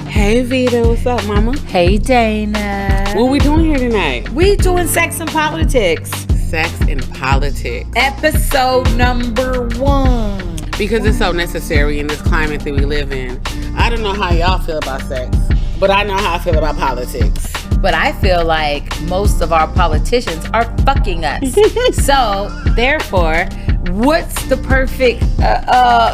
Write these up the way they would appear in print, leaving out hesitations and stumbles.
Hey Veda, what's up, mama? Hey Dayna. What we doing here tonight? We doing sex and politics. Sex and politics. Episode number 1. Because it's so necessary in this climate that we live in. I don't know how y'all feel about sex, but I know how I feel about politics. But I feel like most of our politicians are fucking us. So, therefore, what's the perfect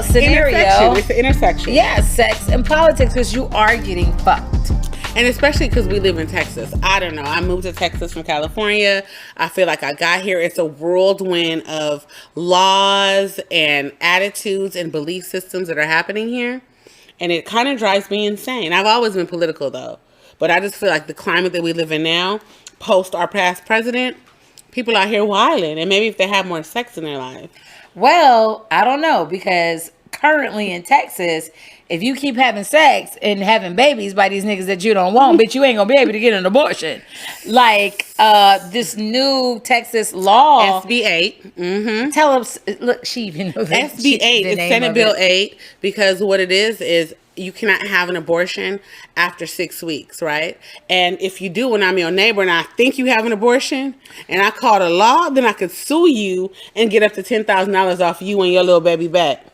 scenario? It's the intersection. Yeah, sex and politics, because you are getting fucked. And especially because we live in Texas. I don't know. I moved to Texas from California. I feel like I got here. It's a whirlwind of laws and attitudes and belief systems that are happening here. And it kind of drives me insane. I've always been political, though. But I just feel like the climate that we live in now, post our past president, people out here wilding. And maybe if they have more sex in their life. Well, I don't know, because currently in Texas, if you keep having sex and having babies by these niggas that you don't want, bitch, you ain't gonna be able to get an abortion. Like this new Texas law, SB 8. Mm-hmm. Tell us, look, she even knows that. SB 8 is Senate Bill 8, because what it is you cannot have an abortion after 6 weeks, right? And if you do, when I'm your neighbor and I think you have an abortion and I call the law, then I could sue you and get up to $10,000 off you and your little baby back.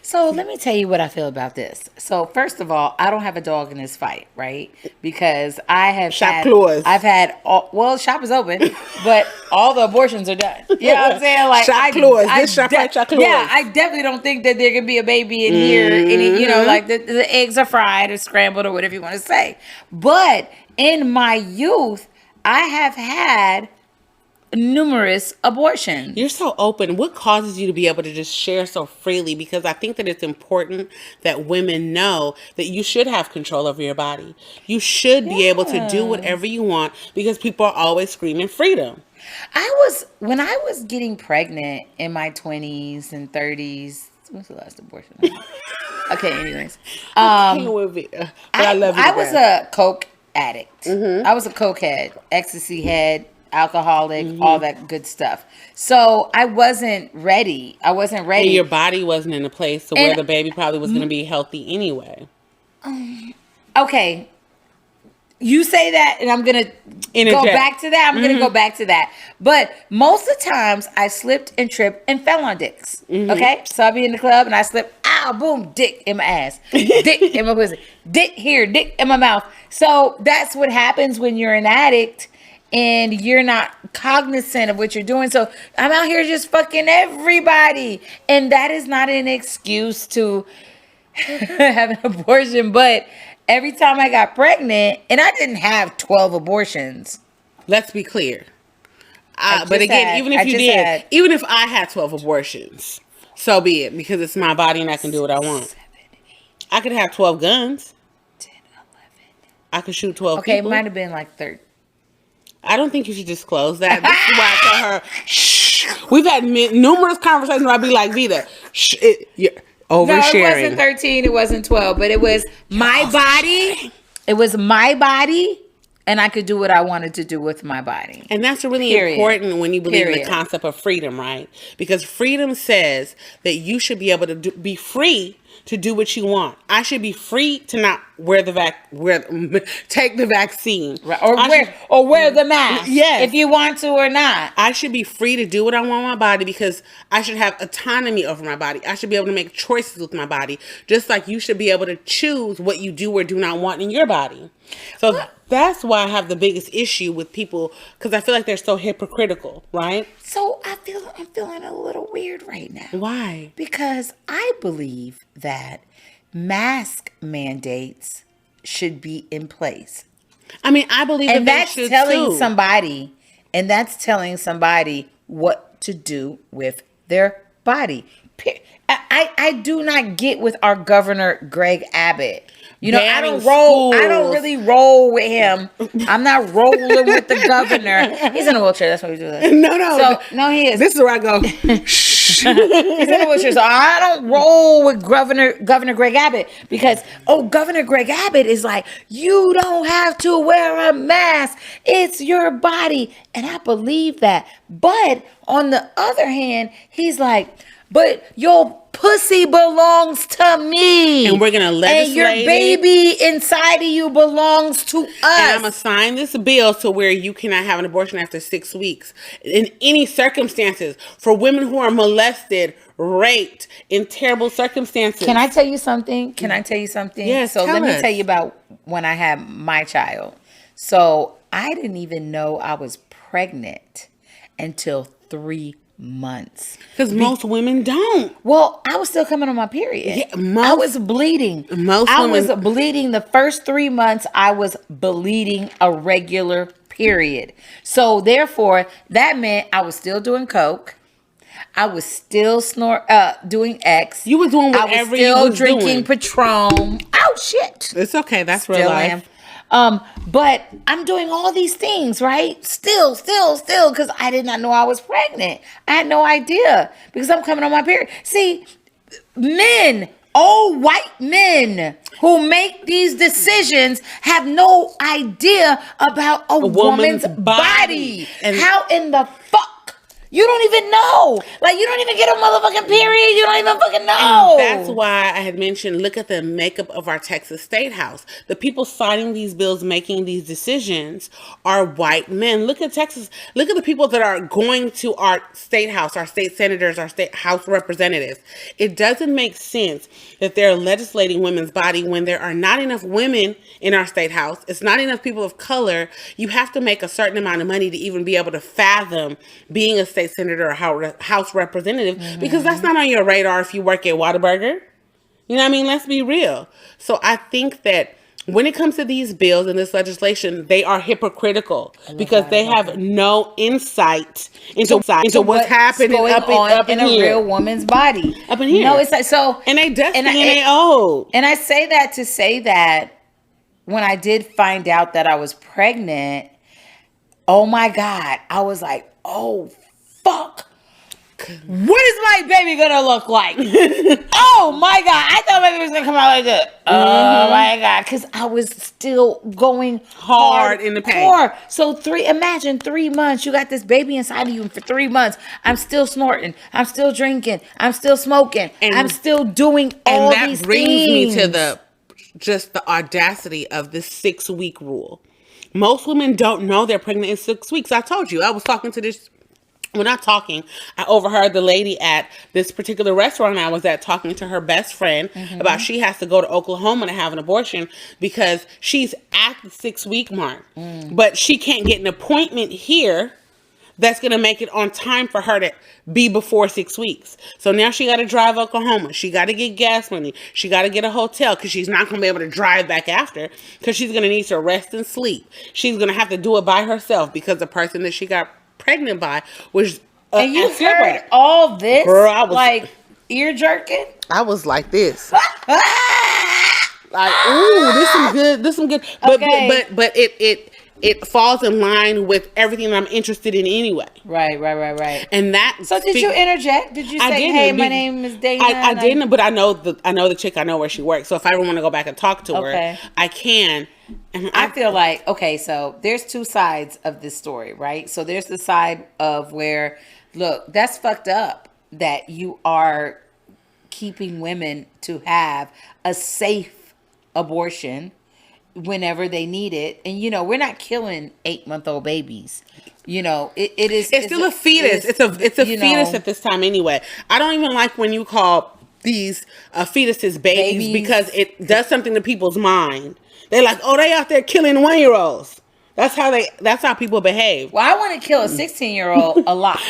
So let me tell you what I feel about this. So first of all, I don't have a dog in this fight, right? Because I have shop closed. I've had shop is open, but all the abortions are done. You know what I'm saying? Like shop closed. This shop closed. Yeah, I definitely don't think that there can be a baby in here. Any, you know, like the eggs are fried or scrambled or whatever you want to say. But in my youth, I have had numerous abortions. You're so open. What causes you to be able to just share so freely? Because I think that it's important that women know that you should have control over your body. You should be able to do whatever you want, because people are always screaming freedom. When I was getting pregnant in my 20s and 30s. When's the last abortion? Okay, anyways. I love you. I was a coke addict. Mm-hmm. I was a coke head, ecstasy head, alcoholic, all that good stuff. So I wasn't ready. And your body wasn't in a place to where the baby probably was going to be healthy anyway. Okay. You say that, and I'm going to go back to that. I'm going to go back to that. But most of the times, I slipped and tripped and fell on dicks. Okay? So I'll be in the club, and I slip, boom, dick in my ass. Dick in my pussy. Dick here, dick in my mouth. So that's what happens when you're an addict and you're not cognizant of what you're doing. So I'm out here just fucking everybody. And that is not an excuse to have an abortion. But every time I got pregnant, and I didn't have 12 abortions. Let's be clear. But again, even if I had 12 abortions, so be it. Because it's my body and I can do what I want. 7, 8, I could have 12 guns. 10, 11. I could shoot 12 Okay, people. it might have been like 30. I don't think you should disclose that. This is why I tell her, shh. We've had numerous conversations where I'd be like, Veda, shh, you're oversharing. No, it wasn't 13, it wasn't 12, but it was my body. It was my body, and I could do what I wanted to do with my body. And that's really important when you believe in the concept of freedom, right? Because freedom says that you should be able to be free to do what you want. I should be free to not take the vaccine, right. or wear the mask. Yes, if you want to or not. I should be free to do what I want with my body, because I should have autonomy over my body. I should be able to make choices with my body, just like you should be able to choose what you do or do not want in your body. So that's why I have the biggest issue with people, because I feel like they're so hypocritical, right? So I'm feeling a little weird right now. Why? Because I believe that mask mandates should be in place. I mean, I believe and that they should too. And that's telling somebody what to do with their body. I do not get with our governor, Greg Abbott. You know, I don't really roll with him. I'm not rolling with the governor. He's in a wheelchair. That's why we do this. No, he is. This is where I go. He's in a wheelchair. So I don't roll with Governor Greg Abbott, because, Governor Greg Abbott is like, you don't have to wear a mask. It's your body. And I believe that. But on the other hand, he's like, but your pussy belongs to me. And we're going to legislate and your baby inside of you belongs to us. And I'm going to sign this bill to where you cannot have an abortion after 6 weeks. In any circumstances, for women who are molested, raped, in terrible circumstances. Can I tell you something? Yes, So let me tell you about when I had my child. So I didn't even know I was pregnant until 3 months. Because most women don't. Well, I was still coming on my period. Yeah, I was bleeding. I was bleeding the first 3 months. I was bleeding a regular period. So therefore, that meant I was still doing coke. I was still doing X. You were doing whatever I was still drinking Patron. Oh shit! It's okay. That's real life. But I'm doing all these things, right? Still, because I did not know I was pregnant. I had no idea because I'm coming on my period. See, men, old white men who make these decisions have no idea about a woman's body. And how in the fuck? You don't even know. Like, you don't even get a motherfucking period. You don't even fucking know. And that's why I had mentioned, look at the makeup of our Texas State House. The people signing these bills, making these decisions are white men. Look at Texas. Look at the people that are going to our state house, our state senators, our state house representatives. It doesn't make sense that they're legislating women's body when there are not enough women in our state house. It's not enough people of color. You have to make a certain amount of money to even be able to fathom being a state senator or house representative, because that's not on your radar if you work at Whataburger. You know what I mean? Let's be real. So I think that when it comes to these bills and this legislation, they are hypocritical because they have no insight into what's happening up in a here. Real woman's body. Up in here. No, it's like so. And they dusty and they old. And I say that to say that when I did find out that I was pregnant, oh my God, I was like, oh fuck. What is my baby gonna look like? Oh my God. I thought my baby was gonna come out like that. Oh my God. Because I was still going hard in the pain. So imagine 3 months. You got this baby inside of you, and for 3 months, I'm still snorting. I'm still drinking. I'm still smoking. And I'm still doing all these things. And that brings me to the audacity of this 6-week rule. Most women don't know they're pregnant in 6 weeks. I told you. I was talking to this. We're not talking. I overheard the lady at this particular restaurant I was at talking to her best friend about she has to go to Oklahoma to have an abortion because she's at the 6-week mark. But she can't get an appointment here that's going to make it on time for her to be before 6 weeks. So now she got to drive Oklahoma. She got to get gas money. She got to get a hotel because she's not going to be able to drive back after because she's going to need to rest and sleep. She's going to have to do it by herself because the person that she got pregnant by was and you heard all this. Girl, I was like ear jerking. I was like this. Like, ooh, this some good. But okay. but it falls in line with everything that I'm interested in anyway. Right. And that. So did you interject? Did you say, "Hey, my name is Dayna"? I didn't, but I know the chick. I know where she works. So if I ever want to go back and talk to her, I can. And I feel like, okay, so there's two sides of this story, right? So there's the side of where, look, that's fucked up that you are keeping women to have a safe abortion whenever they need it. And, we're not killing 8-month-old babies. It's still a fetus. It's a fetus at this time anyway. I don't even like when you call these fetuses babies because it does something to people's mind. They're like, oh, they out there killing 1-year-olds. That's how people behave. Well, I want to kill a 16-year-old a lot.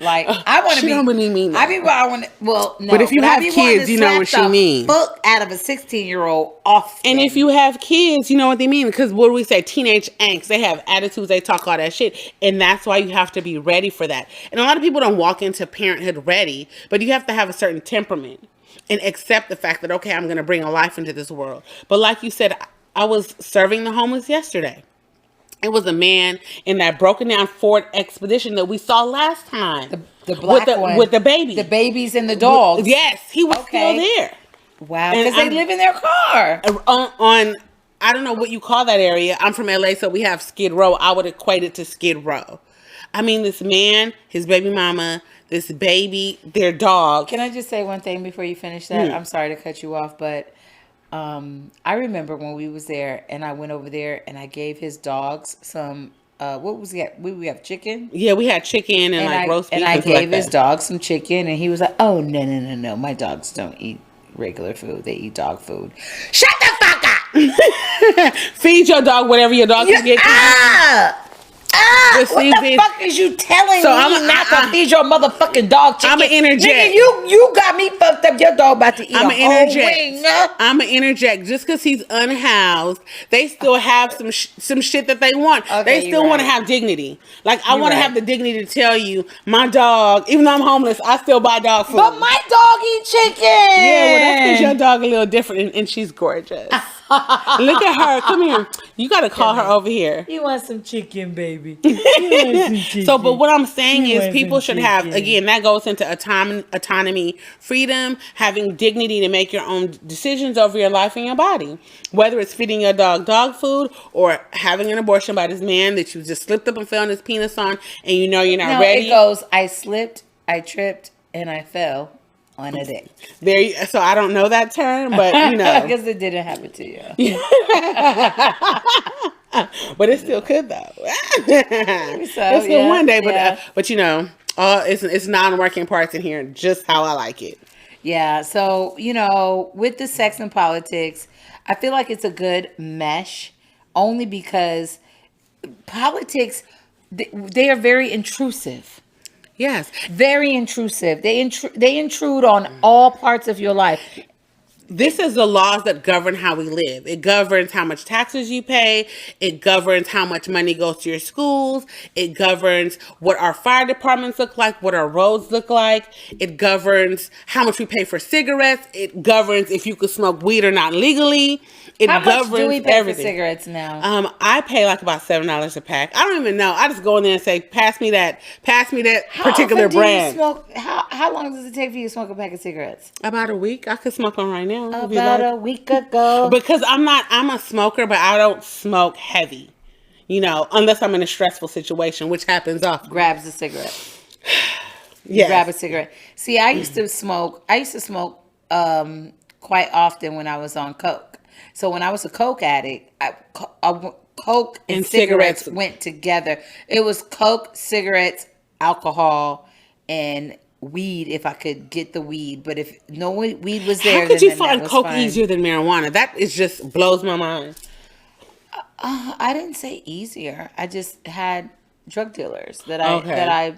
Like, I want to be. Don't really mean that. I want to. Well, no. But if you have kids, you know what she means. Fuck out of a 16-year-old off. And if you have kids, you know what they mean. Because what do we say? Teenage angst. They have attitudes. They talk all that shit. And that's why you have to be ready for that. And a lot of people don't walk into parenthood ready, but you have to have a certain temperament and accept the fact that, okay, I'm going to bring a life into this world. But like you said, I was serving the homeless yesterday. It was a man in that broken down Ford Expedition that we saw last time. The black one. With the baby. The babies and the dogs. Yes, he was still there. Wow, because they live in their car. On, I don't know what you call that area. I'm from LA, so we have Skid Row. I would equate it to Skid Row. I mean, this man, his baby mama, this baby, their dog. Can I just say one thing before you finish that? I'm sorry to cut you off, but I remember when we was there and I went over there and I gave his dogs some, what was it? We have chicken? Yeah, we had chicken and like roast beef. And I gave his dog some chicken and he was like, oh, no. My dogs don't eat regular food. They eat dog food. Shut the fuck up! Feed your dog whatever your dog can get. What the fuck is you telling me not to feed your motherfucking dog chicken? I'm an interject. Nigga, you got me fucked up. Your dog about to eat a whole wing. I'm an interject. Just because he's unhoused, they still have some shit that they want. Okay, they still want to have dignity. Like, I want to have the dignity to tell you, my dog, even though I'm homeless, I still buy dog food. But my dog eat chicken. Yeah, well, that's because your dog a little different and she's gorgeous. Look at her. Come here. You got to call her over here. You want some chicken, baby. So, but what I'm saying is people should have, again, that goes into autonomy, freedom, having dignity to make your own decisions over your life and your body. Whether it's feeding your dog food or having an abortion by this man that you just slipped up and fell on his penis on and you know you're not ready. It goes, I slipped, I tripped, and I fell on a dick. So I don't know that term, but you know. Because it didn't happen to you. But it still could though. It's still one day, but you know, it's non-working parts in here, just how I like it. Yeah. So you know, with the sex and politics, I feel like it's a good mesh, only because politics they are very intrusive. Yes, very intrusive. They intrude on all parts of your life. This is the laws that govern how we live. It governs how much taxes you pay. It governs how much money goes to your schools. It governs what our fire departments look like, what our roads look like. It governs how much we pay for cigarettes. It governs if you could smoke weed or not legally. How much do we pay for cigarettes now? I pay like about $7 a pack. I don't even know. I just go in there and say, pass me that particular brand. How long does it take for you to smoke a pack of cigarettes? About a week. I could smoke one right now. About a week ago. Because I'm a smoker, but I don't smoke heavy. You know, unless I'm in a stressful situation, which happens often. Grabs a cigarette. Yeah. Grab a cigarette. See, I used to smoke quite often when I was on coke. So when I was a coke addict, coke and cigarettes went together. It was coke, cigarettes, alcohol, and weed if I could get the weed. But if no weed was there, how could you find coke easier than marijuana? That is just blows my mind. I didn't say easier. I just had drug dealers that I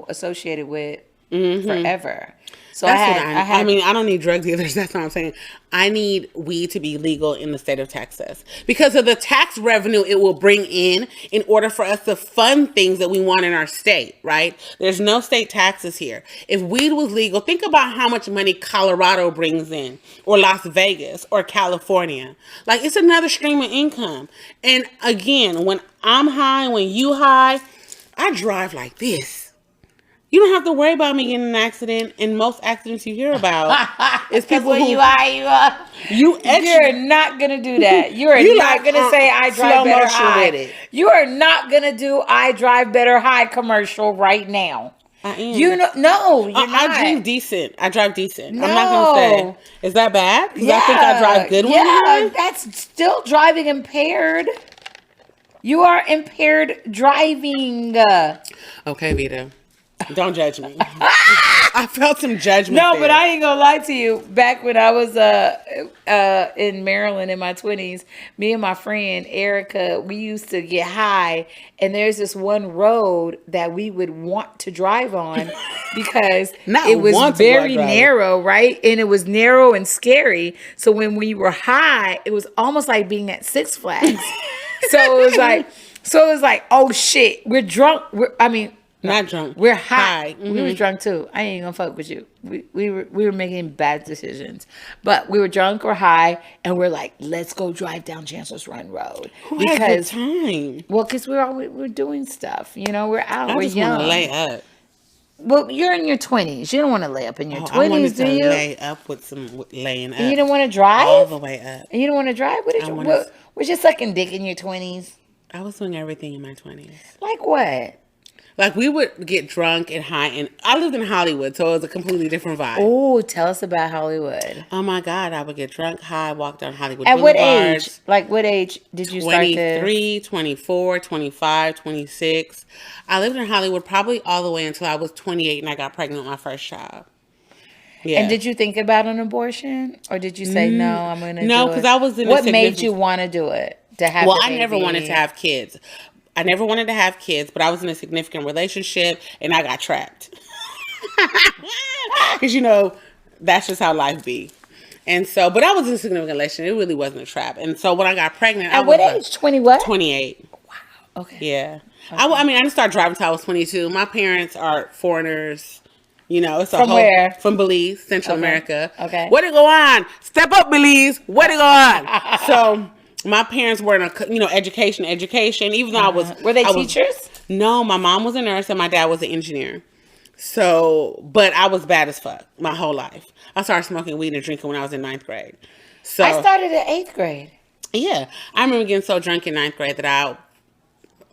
associated with forever. So I don't need drug dealers. That's what I'm saying. I need weed to be legal in the state of Texas because of the tax revenue it will bring in order for us to fund things that we want in our state, right? There's no state taxes here. If weed was legal, think about how much money Colorado brings in, or Las Vegas, or California. Like, it's another stream of income. And again, when I'm high, when you high, I drive like this. You don't have to worry about me getting in an accident. And most accidents you hear about is people who you are. You're not gonna do that. You're not gonna say I drive better high. With it. You are not gonna do I drive better high commercial right now. I am. You're not. I drive decent. No. I'm not gonna say. Is that bad? Because I think I drive good. Yeah, that's still driving impaired. You are impaired driving. Okay, Veda. Don't judge me. I felt some judgment. No, but I ain't gonna lie to you. Back when I was in Maryland in my 20s, me and my friend Erica, we used to get high, and there's this one road that we would want to drive on because it was very narrow, right? And it was narrow and scary. So when we were high, it was almost like being at Six Flags. So it was like, oh shit, we're drunk. Not drunk. We're high. Mm-hmm. We were drunk too. I ain't gonna fuck with you. We were making bad decisions, but we were drunk or high, and we're like, let's go drive down Chancellor's Run Road. Who has the time? Well, because we're doing stuff. You know, we're out. We're young. I just want to lay up. Well, you're in your 20s. You don't want to lay up in your 20s, do you? Lay up with some laying up. And you don't want to drive all the way up. And you don't want to drive. Was you sucking dick in your 20s? I was doing everything in my 20s. Like what? Like, we would get drunk and high, and I lived in Hollywood, so it was a completely different vibe. Oh, tell us about Hollywood. Oh my God, I would get drunk, high, walk down Hollywood At Boulevard. what age? Like, what age did you start 23, 24, 25, 26. I lived in Hollywood probably all the way until I was 28 and I got pregnant with my first child. Yeah. And did you think about an abortion? Or did you say, no, I'm going to do it? No, because I was in What made you want to do it? To have Well, I never wanted to have kids. I never wanted to have kids, but I was in a significant relationship and I got trapped. Because, you know, that's just how life be. And so, but I was in a significant relationship. It really wasn't a trap. And so when I got pregnant, At what age? 20 what? 28. Wow. Okay. Yeah. Okay. I mean, I didn't start driving until I was 22. My parents are foreigners. You know, it's From where? From Belize, Central America. Okay. What it go on? Step up, Belize. What it go on? So my parents were in a, education. Even though I was, were they teachers? No, my mom was a nurse and my dad was an engineer. So, but I was bad as fuck my whole life. I started smoking weed and drinking when I was in 9th grade. So I started in 8th grade. Yeah, I remember getting so drunk in 9th grade that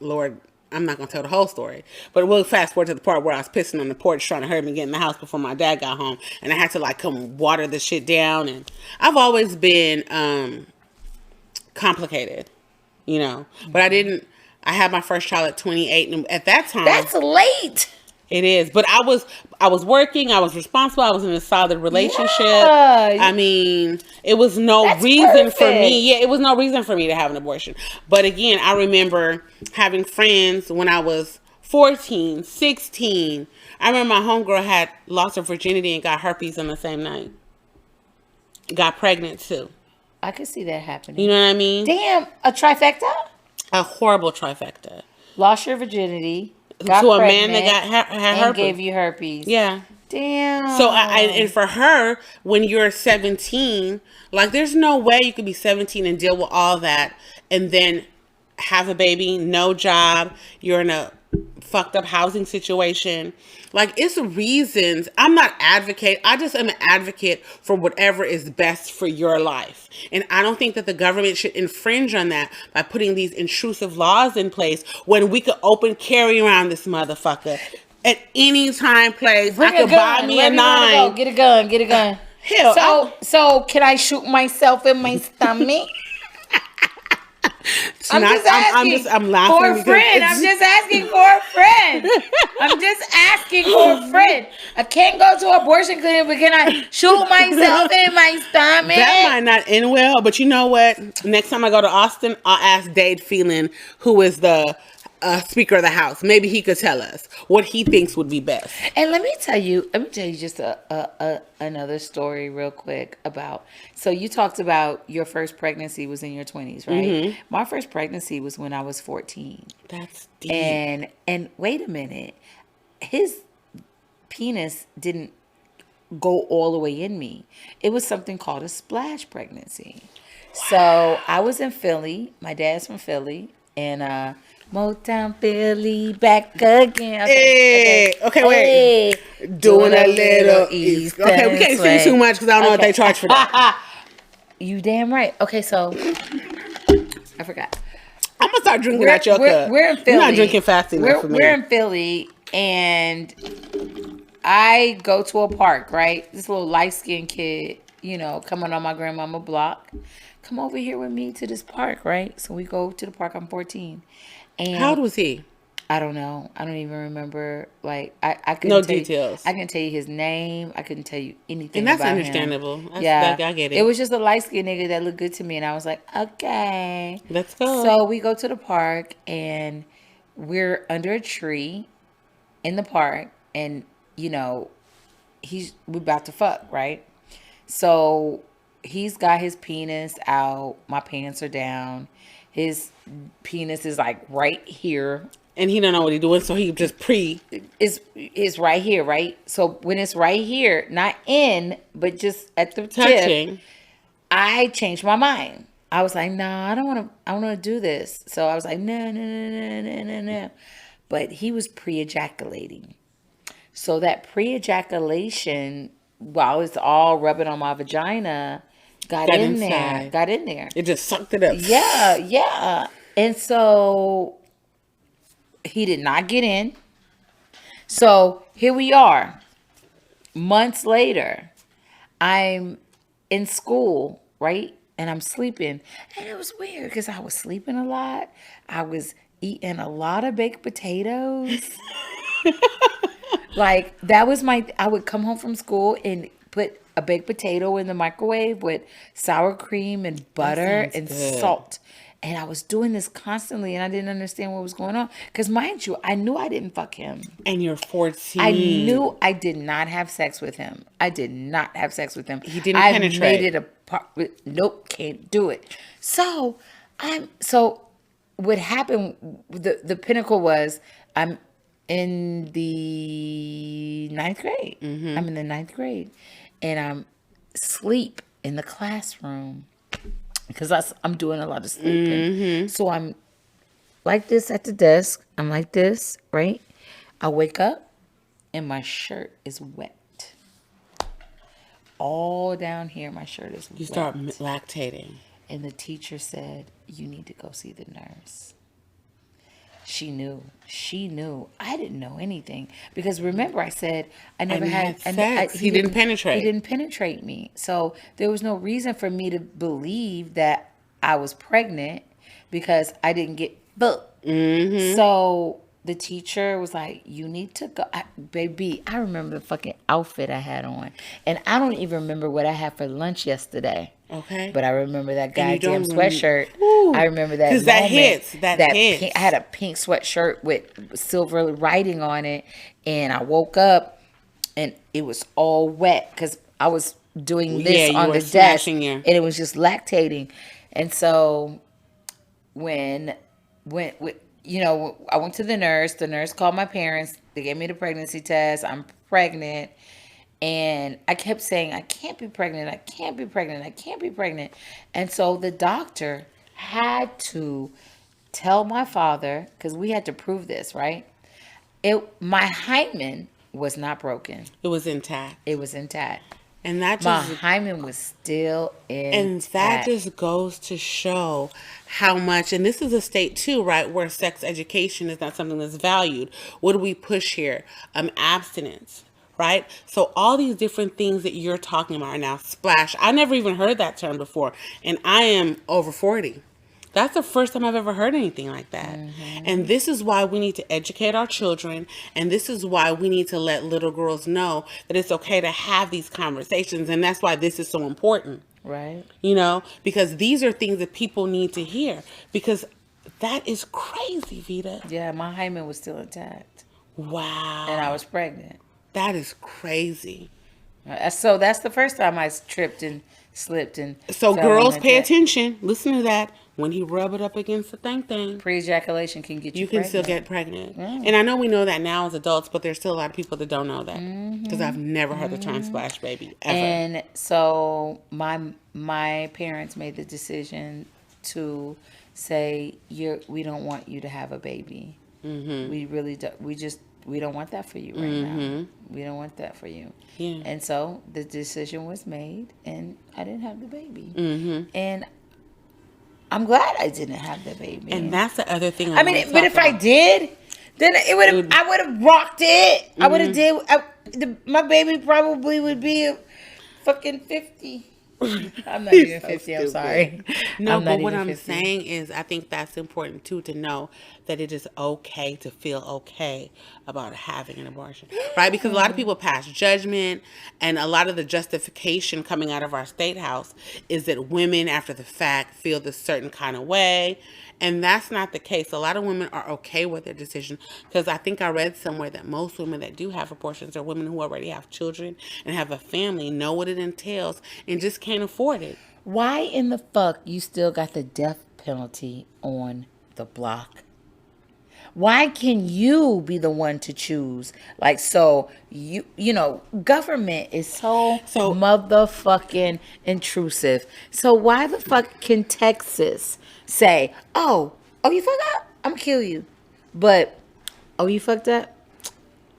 Lord, I'm not going to tell the whole story, but we'll fast forward to the part where I was pissing on the porch trying to hurry me get in the house before my dad got home. And I had to like come water this shit down. And I've always been complicated, but I had my first child at 28. And at that time. That's late. It is. But I was working. I was responsible. I was in a solid relationship. Yeah. I mean, it was no reason for me. Yeah, it was no reason for me to have an abortion. But again, I remember having friends when I was 14, 16. I remember my homegirl had lost her virginity and got herpes on the same night. Got pregnant too. I could see that happening. You know what I mean? Damn, a trifecta? A horrible trifecta. Lost your virginity. To a man that had herpes. And gave you herpes. Yeah. Damn. So, and for her, when you're 17, like, there's no way you could be 17 and deal with all that and then have a baby, no job, you're in a fucked up housing situation. Like, it's reasons. I'm not advocate. I just am an advocate for whatever is best for your life. And I don't think that the government should infringe on that by putting these intrusive laws in place when we could open carry around this motherfucker at any time, place. I could buy me a 9. Get a gun. Get a gun. Hell, so can I shoot myself in my stomach? I'm laughing for a friend. I'm just asking for a friend. I'm just asking for a friend. I can't go to an abortion clinic, but can I shoot myself in my stomach? That might not end well, but you know what? Next time I go to Austin, I'll ask Dade Phelan, who is the Speaker of the House. Maybe he could tell us what he thinks would be best. And let me tell you just another story real quick about, so you talked about your first pregnancy was in your 20s, right? Mm-hmm. My first pregnancy was when I was 14. That's deep. And wait a minute. His penis didn't go all the way in me. It was something called a splash pregnancy. Wow. So I was in Philly. My dad's from Philly. And Motown Philly back again. Okay, wait. Doing a little East. Okay, we can't sing too much because I don't know what they charge for that. You damn right. Okay, so I forgot. I'm gonna start drinking at your cup. We're in Philly. You're not drinking fast enough for me. We're in Philly, and I go to a park. Right, this little light skinned kid, coming on my grandmama block. Come over here with me to this park, right? So we go to the park. I'm 14. And how old was he? I don't know. I don't even remember. Like, I couldn't no details. I can tell you his name. I couldn't tell you anything. And that's about understandable. Him. Yeah, I get it. It was just a light skinned nigga that looked good to me, and I was like, okay, let's go. So we go to the park, and we're under a tree in the park, and we're about to fuck, right? So he's got his penis out. My pants are down. His penis is like right here. And he don't know what he's doing, so he just is right here, right? So when it's right here, not in, but just at the touching, tip, I changed my mind. I was like, nah, I don't want to do this. So I was like, no. But he was pre-ejaculating. So that pre-ejaculation, while it's all rubbing on my vagina, got in there. It just sucked it up. Yeah. And so he did not get in. So here we are. Months later, I'm in school, right? And I'm sleeping. And it was weird because I was sleeping a lot. I was eating a lot of baked potatoes. Like, that was I would come home from school and put a baked potato in the microwave with sour cream and butter and good. salt. And I was doing this constantly, and I didn't understand what was going on. Because, mind you, I knew I didn't fuck him. And you're 14. I knew I did not have sex with him. I did not have sex with him. He didn't penetrate. I made it a part. Nope, can't do it. So what happened, the pinnacle was, I'm in the 9th grade. Mm-hmm. I'm in the 9th grade. And I'm asleep in the classroom. Because I'm doing a lot of sleeping. Mm-hmm. So I'm like this at the desk. I'm like this, right? I wake up and my shirt is wet. All down here, my shirt is wet. You start lactating. And the teacher said, you need to go see the nurse. She knew. I didn't know anything. Because remember, I said I never had sex. He didn't penetrate. He didn't penetrate me. So there was no reason for me to believe that I was pregnant because I didn't get booked. Mm-hmm. So the teacher was like, you need to go. Baby, I remember the fucking outfit I had on. And I don't even remember what I had for lunch yesterday. Okay. But I remember that goddamn sweatshirt. I remember that because that hits. That hits. Pink, I had a pink sweatshirt with silver writing on it, and I woke up and it was all wet because I was doing this on the desk, and it was just lactating. And so when I went to the nurse. The nurse called my parents. They gave me the pregnancy test. I'm pregnant. And I kept saying, I can't be pregnant. I can't be pregnant. I can't be pregnant. And so the doctor had to tell my father, because we had to prove this, right? My hymen was not broken. It was intact. It was intact. And that just, my hymen was still intact. And that just goes to show how much, and this is a state too, right, where sex education is not something that's valued. What do we push here? Abstinence. Right? So all these different things that you're talking about are now splash. I never even heard that term before. And I am over 40. That's the first time I've ever heard anything like that. Mm-hmm. And this is why we need to educate our children. And this is why we need to let little girls know that it's okay to have these conversations. And that's why this is so important. Right. Because these are things that people need to hear. Because that is crazy, Veda. Yeah, my hymen was still intact. Wow. And I was pregnant. That is crazy. So that's the first time I tripped and slipped. And so girls, pay attention. Listen to that. When he rub it up against the thing, pre-ejaculation can get you pregnant. You can still get pregnant. Mm. And I know we know that now as adults, but there's still a lot of people that don't know that. Because I've never heard the term splash baby, ever. And so my parents made the decision to say, we don't want you to have a baby. Mm-hmm. We really don't. We don't want that for you right now. We don't want that for you. Yeah. And so the decision was made, and I didn't have the baby. Mm-hmm. And I'm glad I didn't have the baby. And that's the other thing. But if I did, then I would have rocked it. Mm-hmm. I would have my baby probably would be a fucking 50. I'm not even 50. I'm sorry. No, but what I'm saying is, I think that's important too, to know that it is okay to feel okay about having an abortion, right? Because a lot of people pass judgment, and a lot of the justification coming out of our state house is that women, after the fact, feel this certain kind of way. And that's not the case. A lot of women are okay with their decision, because I think I read somewhere that most women that do have abortions are women who already have children and have a family, know what it entails, and just can't afford it. Why in the fuck you still got the death penalty on the block? Why can you be the one to choose? Like, so government is so motherfucking intrusive. So why the fuck can Texas say, oh, you fucked up, I'm gonna kill you, but you fucked up,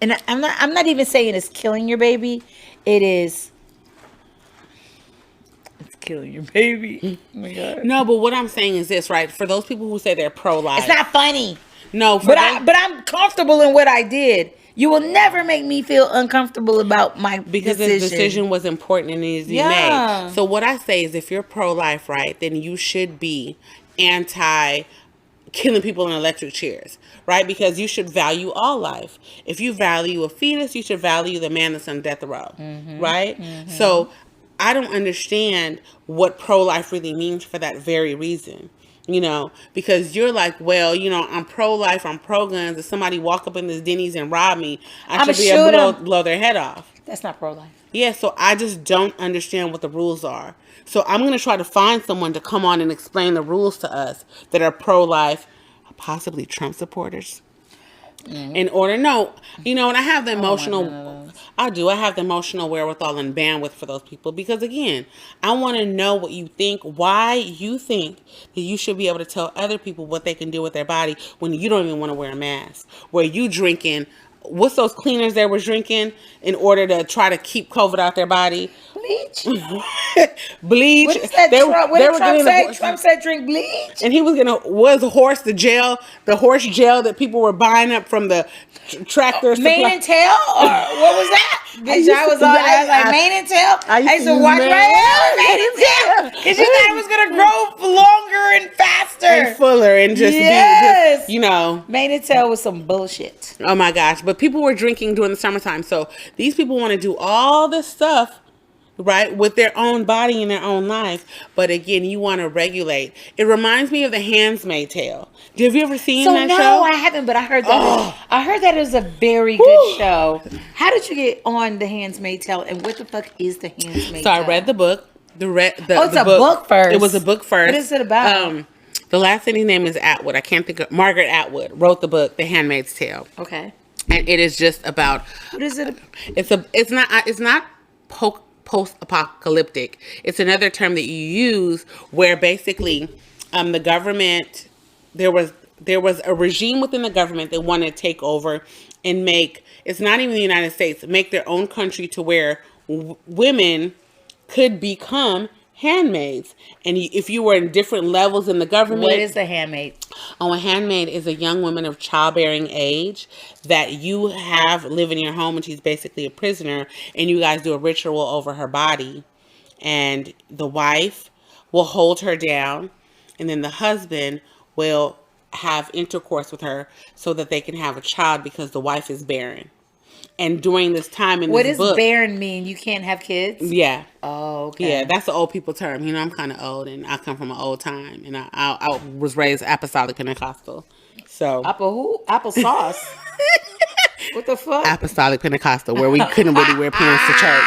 and I'm not even saying it's killing your baby. It's killing your baby. Oh my God. No, but what I'm saying is this, right? For those people who say they're pro-life, it's not funny. No, but I'm comfortable in what I did, You will never make me feel uncomfortable about my because decision. the decision was important and needs to be made. So what I say is, if you're pro-life, right, then you should be anti killing people in electric chairs, right? Because you should value all life. If you value a fetus, you should value the man that's on death row, right? So I don't understand what pro-life really means for that very reason. You know, because you're like, well, you know, I'm pro-life, I'm pro-guns. If somebody walk up in this Denny's and rob me, I should be able to blow their head off. That's not pro-life. Yeah, so I just don't understand what the rules are. So I'm going to try to find someone to come on and explain the rules to us that are pro-life, possibly Trump supporters. In order, you know, and I have the emotional, I have the emotional wherewithal and bandwidth for those people, because again, I want to know what you think, why you think that you should be able to tell other people what they can do with their body when you don't even want to wear a mask, where you drinking, what's those cleaners they were drinking in order to try to keep COVID out their body? Bleach. Bleach. What is that? What did Trump say? Trump said drink bleach. And he was the horse gel that people were buying up from the tractor. Mane and tail? Or what was that? Bitch, I was like, mane and tail? I used to watch my hair, mane and tail. Because you thought it was going to grow longer and faster. And fuller and just be, you know. Mane and tail was some bullshit. Oh my gosh. But people were drinking during the summertime. So these people want to do all this stuff, right, with their own body and their own life. But again, you want to regulate. It reminds me of The Handmaid's Tale. Have you ever seen that show? No, I haven't, but I heard that. I heard that it was a very good show. How did you get on The Handmaid's Tale, and what the fuck is The Handmaid's Tale? So I read the book. It's a book first. It was a book first. What is it about? The last lady's name is Atwood. I can't think of. Margaret Atwood wrote the book, The Handmaid's Tale. Okay. And it is just about. What is it? It's not post-apocalyptic. It's another term that you use where basically the government, there was a regime within the government that wanted to take over and make, it's not even the United States, make their own country to where women could become handmaids. And if you were in different levels in the government. What is a handmaid? Oh, a handmaid is a young woman of childbearing age that you have live in your home, and she's basically a prisoner, and you guys do a ritual over her body, and the wife will hold her down, and then the husband will have intercourse with her so that they can have a child because the wife is barren. And during this time in this book... What does barren mean? You can't have kids? Yeah. Oh, okay. Yeah, that's the old people term. You know, I'm kind of old, and I come from an old time, and I was raised Apostolic Pentecostal. So... Applesauce? What the fuck? Apostolic Pentecostal, where we couldn't really wear pants to church.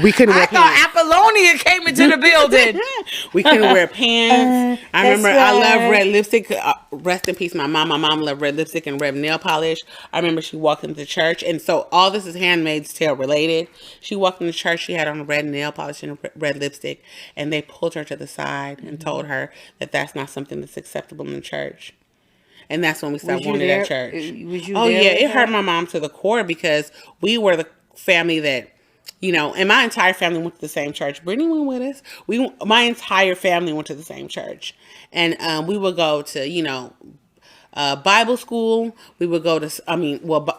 We couldn't wear pants. I thought Apollonia came into the building. We couldn't wear pants. I remember I love red lipstick. Rest in peace, my mom. My mom loved red lipstick and red nail polish. I remember she walked into church, and so all this is Handmaid's Tale related. She walked into church. She had on a red nail polish and a red lipstick, and they pulled her to the side and told her that that's not something that's acceptable in the church. And that's when we started going to that church. Was you there? Yeah, it hurt my mom to the core because we were the family that, you know, and my entire family went to the same church. Brittany went with us. My entire family went to the same church. And we would go to, you know, Bible school. We would go to,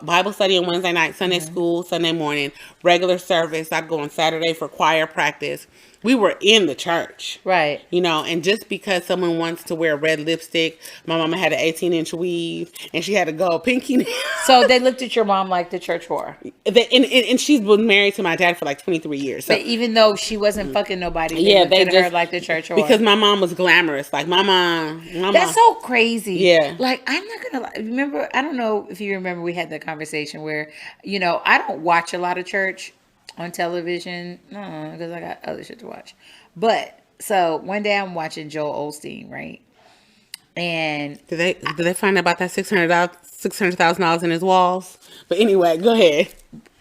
Bible study on Wednesday night, Sunday school, Sunday morning, regular service. I'd go on Saturday for choir practice. We were in the church. Right. You know, and just because someone wants to wear red lipstick, my mama had an 18-inch weave, and she had a gold pinky nail. So they looked at your mom like the church whore. And she's been married to my dad for like 23 years. So. But even though she wasn't fucking nobody, they looked at her like the church whore. Because my mom was glamorous. Like my mom. That's so crazy. Yeah. Like, I'm not going to lie. Remember, I don't know if you remember, we had that conversation where, you know, I don't watch a lot of church on television, because I got other shit to watch. But so one day I'm watching Joel Osteen, right? And did they find out about that $600,000 in his walls? But anyway, go ahead.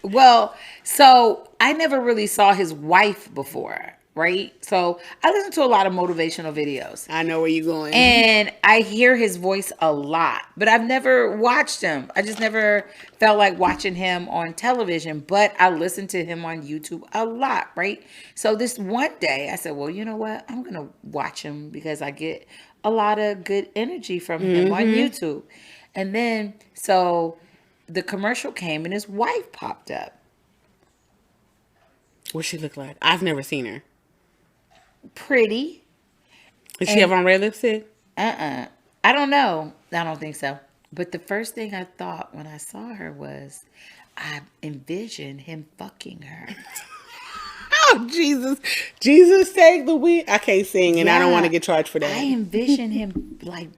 Well, so I never really saw his wife before, right? So I listen to a lot of motivational videos. I know where you're going. And I hear his voice a lot, but I've never watched him. I just never felt like watching him on television, but I listen to him on YouTube a lot, right? So this one day I said, well, you know what? I'm going to watch him because I get a lot of good energy from him on YouTube. And then, so the commercial came and his wife popped up. What she look like? I've never seen her. Pretty. Does she have on red lipstick? I don't know. I don't think so. But the first thing I thought when I saw her was, I envisioned him fucking her. Oh, Jesus. Jesus, take the wheel. I can't sing and I don't want to get charged for that. I envisioned him like,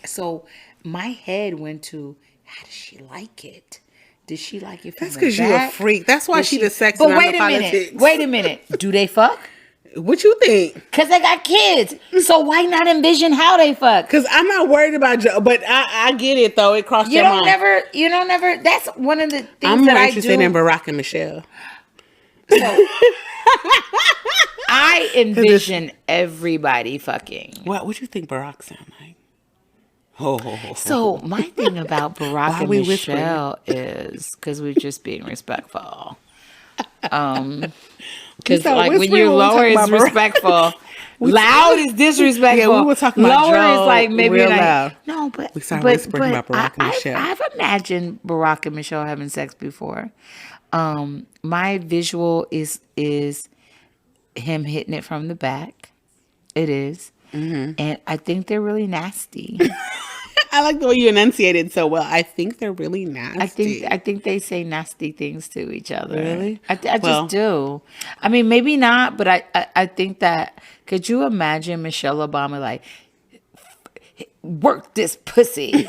so my head went to, how does she like it? Did she like it from That's because you're a freak. That's why she the sex But and I'm the politics. wait a minute. Do they fuck? What you think? Because they got kids. So why not envision how they fuck? Because I'm not worried about Joe, but I get it though. It crossed your mind. You don't never. That's one of the things I'm that more I interested do. in Barack and Michelle. So, I envision everybody fucking. What you think Barack sound like? Oh. So my thing about Barack and Michelle is, because we're just being respectful. Because like when you're lower is respectful, loud is disrespectful. Yeah, we were talking about lower Joe is like maybe real like loud. No, but we started whispering about Barack and Michelle. I've imagined Barack and Michelle having sex before. My visual is him hitting it from the back. It is, and I think they're really nasty. I like the way you enunciated so well. I think they're really nasty. I think they say nasty things to each other. Really? I just do. I mean, maybe not, but I think that. Could you imagine Michelle Obama like, work this pussy?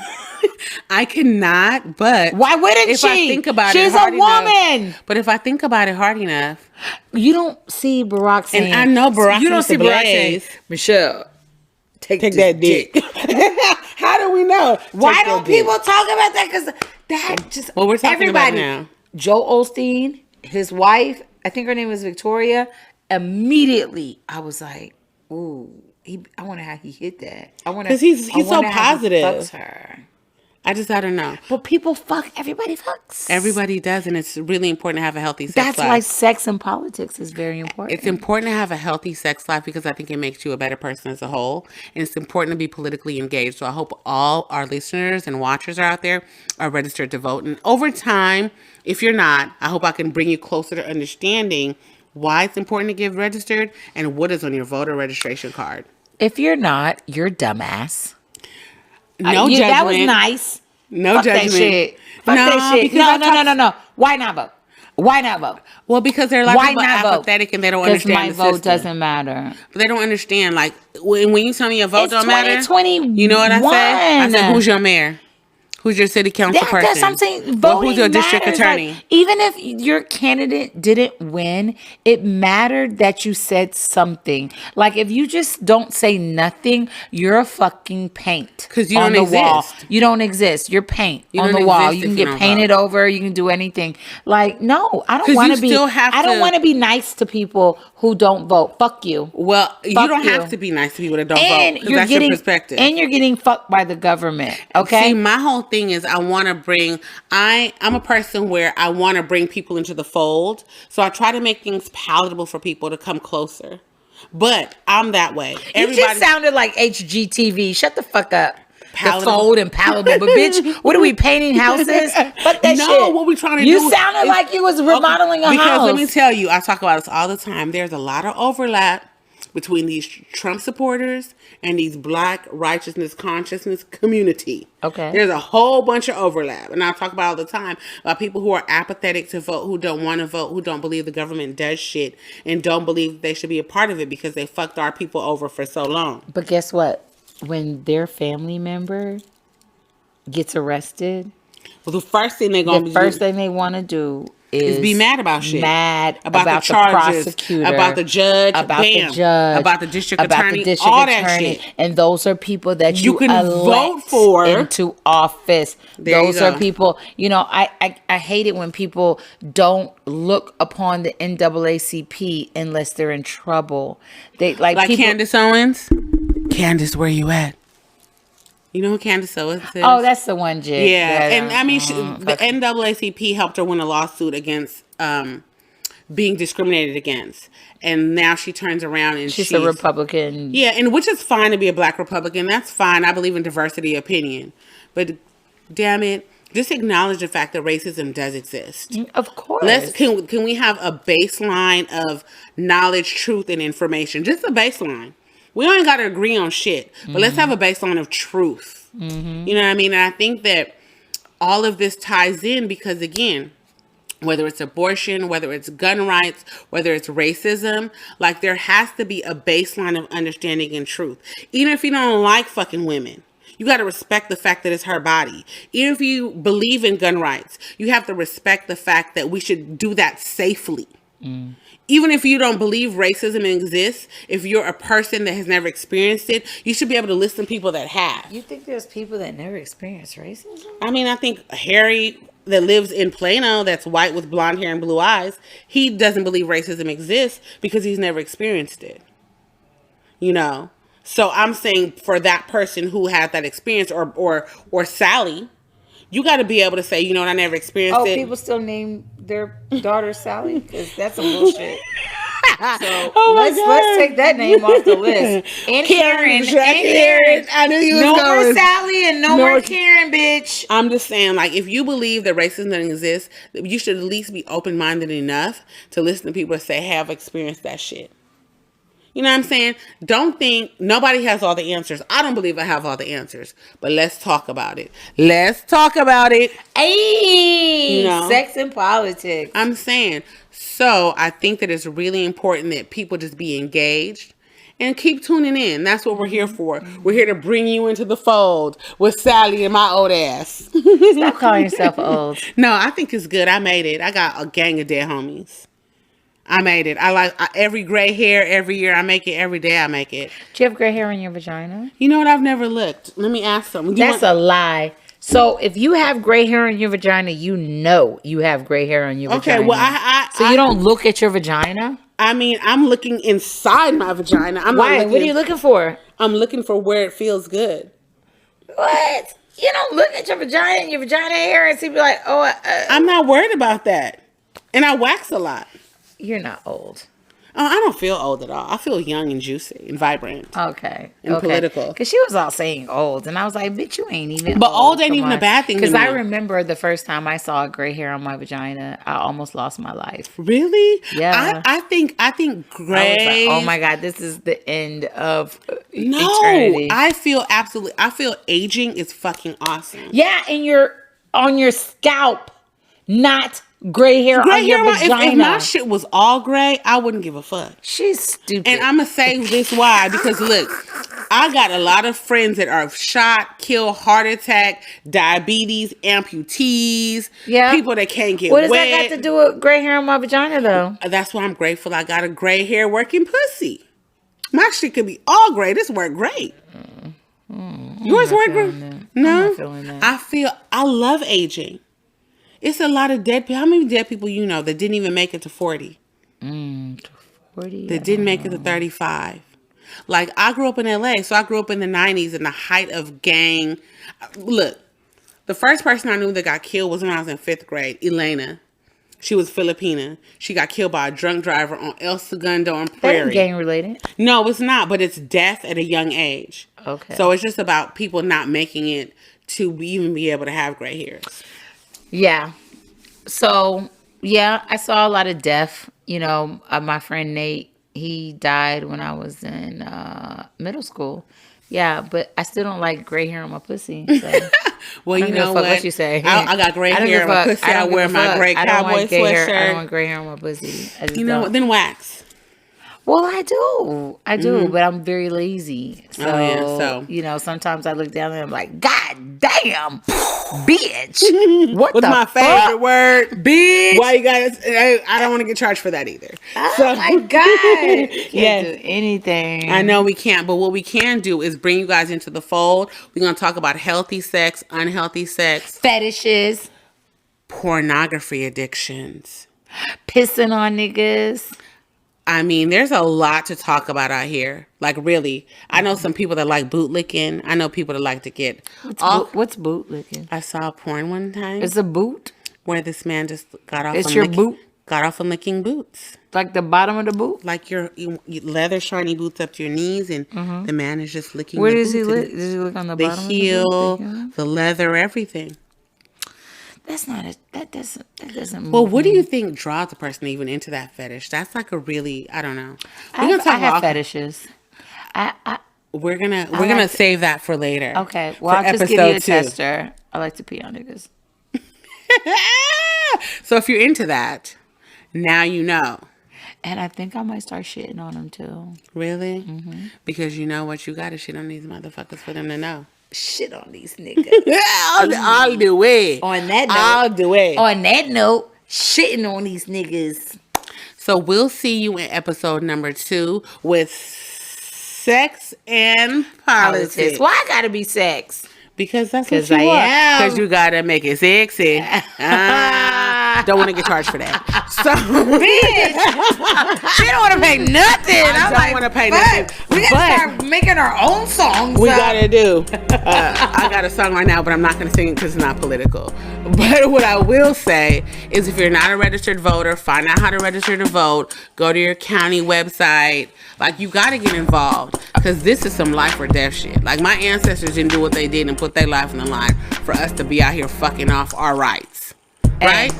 I cannot, but why wouldn't if she? I think about She's it hard a woman. Enough, but if I think about it hard enough, you don't see Barack saying. And I know Barack. You don't see Barack saying, Michelle, take that dick. How do we know? Why don't people talk about that? Because that just we're talking about now. Joe Osteen, his wife, I think her name was Victoria. Immediately, I was like, "Ooh, I wonder how he hit that. I wonder because he's so positive. Fucks her. I don't know. But people fuck. Everybody fucks. Everybody does, and it's really important to have a healthy sex life. That's why sex and politics is very important. It's important to have a healthy sex life because I think it makes you a better person as a whole, and it's important to be politically engaged. So I hope all our listeners and watchers out there are registered to vote. And over time, if you're not, I hope I can bring you closer to understanding why it's important to get registered and what is on your voter registration card. If you're not, you're dumbass. No judgment. That was nice. No Fuck judgment. That shit. Fuck that shit. No. Why not vote? Why not vote? Well, because they're like apathetic and they don't understand my vote doesn't matter. But they don't understand. Like when you tell me your vote don't matter, 2021. You know what I say? I said, who's your mayor? Who's your city council person? That's something. Voting who's your district attorney? Like, even if your candidate didn't win, it mattered that you said something. Like if you just don't say nothing, you're a fucking paint. Because you on don't the wall. exist. You don't exist. You're paint you on the wall. You can get painted over. You can do anything. Like no, I don't want to be. I don't want to be nice to people who don't vote. Fuck you. Well, you don't have to be nice to people that don't vote. Because that's your perspective. And you're getting fucked by the government. Okay. See, my whole thing is I'm a person where I want to bring people into the fold. So I try to make things palatable for people to come closer. But I'm that way. You just sounded like HGTV. Shut the fuck up. Palatable. The fold and palatable. But bitch, what are we painting houses? Fuck that shit. No, what we trying to do. You sounded like you was remodeling a house. Because let me tell you, I talk about this all the time. There's a lot of overlap between these Trump supporters and these Black righteousness consciousness community. Okay. There's a whole bunch of overlap. And I talk about all the time about people who are apathetic to vote, who don't want to vote, who don't believe the government does shit, and don't believe they should be a part of it because they fucked our people over for so long. But guess what? When their family member gets arrested, well, the first thing they want to do is be mad about shit. Mad about the charges, the prosecutor, about the judge, about the district attorney, all that shit. And those are people that you can vote for into office. Those are people. You know, I hate it when people don't look upon the NAACP unless they're in trouble. They like people, Candace Owens. Candace, where you at? You know who Candace Owens is? Oh, that's the one, Jig. Yeah, and I mean, the NAACP helped her win a lawsuit against being discriminated against, and now she turns around and she's a Republican. Yeah, and which is fine to be a Black Republican. That's fine. I believe in diversity of opinion, but damn it, Just acknowledge the fact that racism does exist. Of course. Can we have a baseline of knowledge, truth, and information? Just a baseline. We don't got to agree on shit, but let's have a baseline of truth. You know what I mean? And I think that all of this ties in because, again, whether it's abortion, whether it's gun rights, whether it's racism, like there has to be a baseline of understanding and truth. Even if you don't like fucking women, you got to respect the fact that it's her body. Even if you believe in gun rights, you have to respect the fact that we should do that safely. Even if you don't believe racism exists, if you're a person that has never experienced it, you should be able to listen to people that have. You think there's people that never experienced racism? I mean, I think Harry that lives in Plano, that's white with blonde hair and blue eyes, he doesn't believe racism exists because he's never experienced it. You know? So I'm saying for that person who had that experience, or Sally, you got to be able to say, you know what, I never experienced it. Oh, people still name their daughter Sally? Because that's some bullshit. So let's take that name off the list. And Karen. I knew you was no going. more Sally and no more Karen, bitch. I'm just saying, like, if you believe that racism doesn't exist, you should at least be open-minded enough to listen to people that say, hey, I've experienced that shit. You know what I'm saying? Don't think nobody has all the answers. I don't believe I have all the answers, but let's talk about it. Let's talk about it. Hey, you know? Sex and politics. I'm saying. So I think that it's really important that people just be engaged and keep tuning in. That's what we're here for. We're here to bring you into the fold with Sally and my old ass. Stop calling yourself old. No, I think it's good. I made it. I got a gang of dead homies. I made it. Every gray hair every year. I make it every day. I make it. Do you have gray hair in your vagina? You know what? I've never looked. Let me ask them. That's a lie. So if you have gray hair in your vagina, you know you have gray hair on your vagina. Okay, well, So you don't look at your vagina? I mean, I'm looking inside my vagina. Why? What are you looking for? I'm looking for where it feels good. What? You don't look at your vagina and your vagina hair and see, like, oh. I'm not worried about that. And I wax a lot. You're not old. Oh, I don't feel old at all. I feel young and juicy and vibrant. Okay. And political. Because she was all saying old. And I was like, bitch, you ain't even But old ain't even a bad thing to me. Because I remember the first time I saw gray hair on my vagina, I almost lost my life. Really? Yeah. I think gray. Like, oh my God, this is the end of eternity. I feel aging is fucking awesome. Yeah, and on your scalp, not gray hair on your vagina. If my shit was all gray, I wouldn't give a fuck. She's stupid. And I'm going to say this why. Because look, I got a lot of friends that are shot, killed, heart attack, diabetes, amputees. Yeah. People that can't get wet. What does that got to do with gray hair on my vagina, though? That's why I'm grateful I got a gray hair working pussy. My shit could be all gray. This worked great. Yours work great? No? I'm not feeling that. I love aging. It's a lot of dead people. How many dead people you know that didn't even make it to 40? 40? That didn't make it to 35. Like, I grew up in LA, so I grew up in the 90s in the height of gang. Look, the first person I knew that got killed was when I was in 5th grade, Elena. She was Filipina. She got killed by a drunk driver on El Segundo and Prairie. That gang related? No, it's not, but it's death at a young age. Okay. So it's just about people not making it to even be able to have gray hairs. Yeah. So, yeah, I saw a lot of death. You know, my friend Nate, he died when I was in middle school. Yeah, but I still don't like gray hair on my pussy. So. Well, you know what you say. I got gray hair on my pussy. I wear my gray cowboy sweatshirt. I don't want gray hair on my pussy. You know what? Then wax. Well, I do, but I'm very lazy. So, you know, sometimes I look down and I'm like, God damn, bitch. What's my favorite word? Bitch. Why you guys, I don't want to get charged for that either. Oh my God. Can't do anything. I know we can't, but what we can do is bring you guys into the fold. We're going to talk about healthy sex, unhealthy sex. Fetishes. Pornography addictions. Pissing on niggas. I mean, there's a lot to talk about out here. Like, really. I know some people that like bootlicking. I know people that like to get... What's bootlicking? I saw porn one time. It's a boot? Where this man just got off It's your boot? Got off on licking boots. Like the bottom of the boot? Like your leather shiny boots up to your knees, and the man is just licking Where does he lick? Does he lick on the bottom heel, of the boot? the leather, everything. That doesn't move Well, what do me. you think draws a person even into that fetish? That's like a really, I don't know. I have fetishes. We're gonna save that for later. Okay, well, for I'll just give you a episode 2. tester. I like to pee on niggas. So if you're into that, now you know. And I think I might start shitting on them too. Really? Mm-hmm. Because you know what? You gotta shit on these motherfuckers for them to know. Shit on these niggas. all the way. On that note. All the way. On that note, shitting on these niggas. So we'll see you in episode number 2 with sex and politics. Why I gotta be sex? Because that's what you want. Because you gotta make it sexy. Don't want to get charged for that. So, bitch, she don't want to pay nothing. I don't want to pay nothing. We gotta start making our own songs. We gotta do. I got a song right now, but I'm not gonna sing it because it's not political. But what I will say is, if you're not a registered voter, find out how to register to vote. Go to your county website. Like, you gotta get involved, because this is some life or death shit. Like, my ancestors didn't do what they did and put their life on the line for us to be out here fucking off our rights. Right?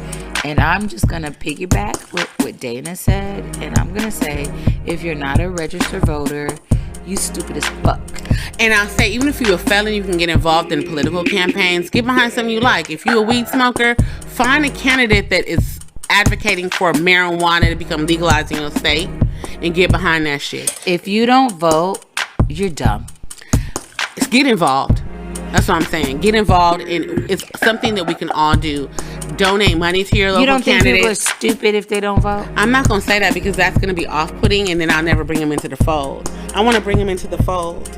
And I'm just going to piggyback with what Dayna said. And I'm going to say, if you're not a registered voter, you stupid as fuck. And I'll say, even if you're a felon, you can get involved in political campaigns. Get behind something you like. If you're a weed smoker, find a candidate that is advocating for marijuana to become legalized in your state and get behind that shit. If you don't vote, you're dumb. Get involved. That's what I'm saying. Get involved, and it's something that we can all do. Donate money to your local candidate. You don't think people are stupid if they don't vote? I'm not going to say that, because that's going to be off-putting, and then I'll never bring them into the fold. I want to bring them into the fold.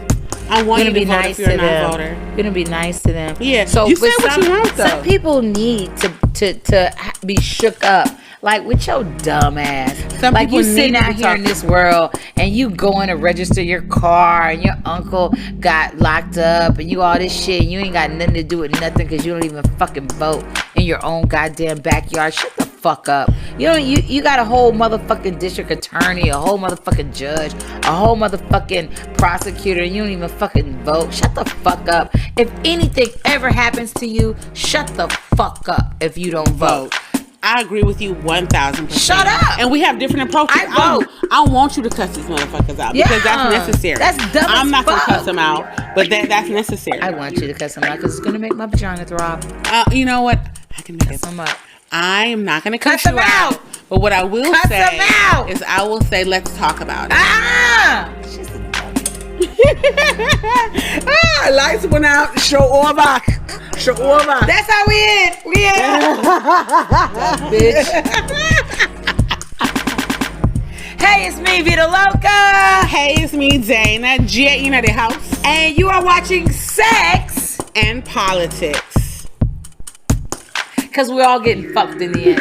I want you to vote if you're a non-voter. You're going to be nice to them. Yeah. So you say what you want, though. Some people need to be shook up. Like, with your dumb ass. Like, you sitting out here in this world and you going to register your car and your uncle got locked up and you all this shit and you ain't got nothing to do with nothing because you don't even fucking vote in your own goddamn backyard. Shut the fuck up. You got a whole motherfucking district attorney, a whole motherfucking judge, a whole motherfucking prosecutor, and you don't even fucking vote. Shut the fuck up. If anything ever happens to you, shut the fuck up if you don't vote. I agree with you 1,000%. Shut up. And we have different approaches. I vote. I want you to cuss these motherfuckers out, because that's necessary. That's dumb I'm as not going to fuck. cuss them out, but that's necessary. I want you to cuss them out because it's going to make my vagina throb. You know what? I can make Cuss them up. I am not going to cuss them you out. But what I will Cuss say them out. is, I will say, let's talk about it. She's a Lights went out. Show over. Show over. That's how we end. We end. Bitch. Hey, it's me, Veda Loca. Hey, it's me, Dayna. Dayna the house. And you are watching Sex and Politics. Because we're all getting fucked in the end.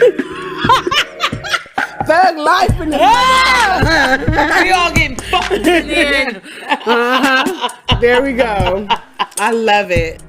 Thug life in the We all getting fucked in the end. There we go. I love it.